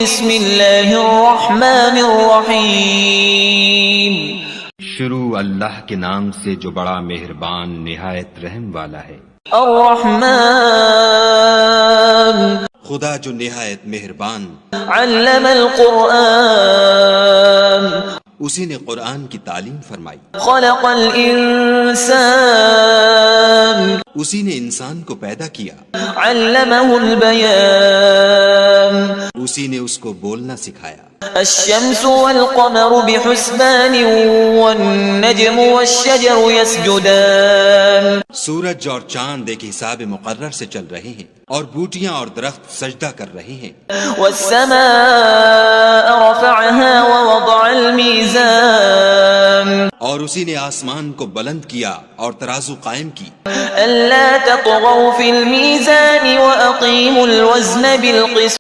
बिस्मिल्लाहिर्रहमानिर्रहीम। शुरू अल्लाह के नाम से जो बड़ा मेहरबान निहायत रहम वाला है। अर्रहमान, खुदा जो निहायत मेहरबान। अल्लमल कुरआन, उसी ने कुरान की तालीम फरमाई। खलक़ल इंसान, उसी ने इंसान को पैदा किया। अल्लमहुल बयान, उसी ने उसको बोलना सिखाया। अश्शम्सु वल क़मरु बिहुस्बानिन वन्नज्मु वश्शजरु यस्जुदान। सूरज और चांद एक हिसाब मुकर्रर से चल रहे हैं और बूटियां और दरख्त सजदा कर रहे हैं। वस्समाअ रफ़अहा ववदअल मीज़ान, और उसी ने आसमान को बुलंद किया और तराजू कायम की। अल्ला ततग़ौ फ़िल मीज़ान वअक़ीमुल वज़्न बिल क़िस्त।